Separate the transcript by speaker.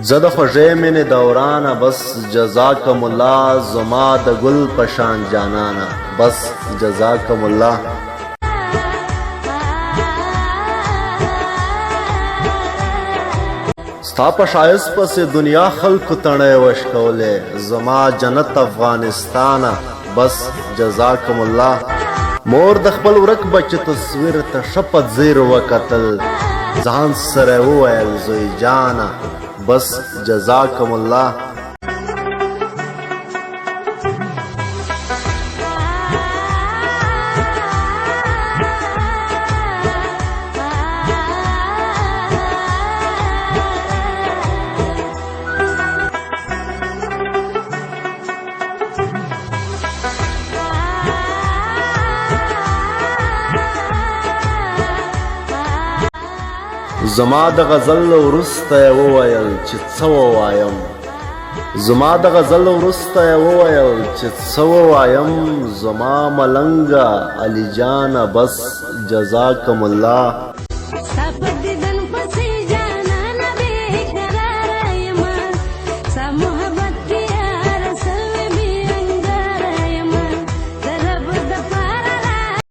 Speaker 1: زه د خوږې مینې دورانه بس جزاکم الله، زما د ګل پشان جانانه بس جزاکم الله. ستا په ښایست پسې دنیا خلکو تڼۍ وشکولې، زما جنت افغانستانه بس جزاکم الله. مور د خپل ورک بچ تصویر ته ښه په ځیر وکتل، ځان سره وویل زوی جانه بس جزاکم الله. زما د غزل وروسته یې وویل چې څه ووایم، زما د غزل وروسته یې وویل چې څه ووایم، زما ملنګه علي جانه بس جزاکم الله.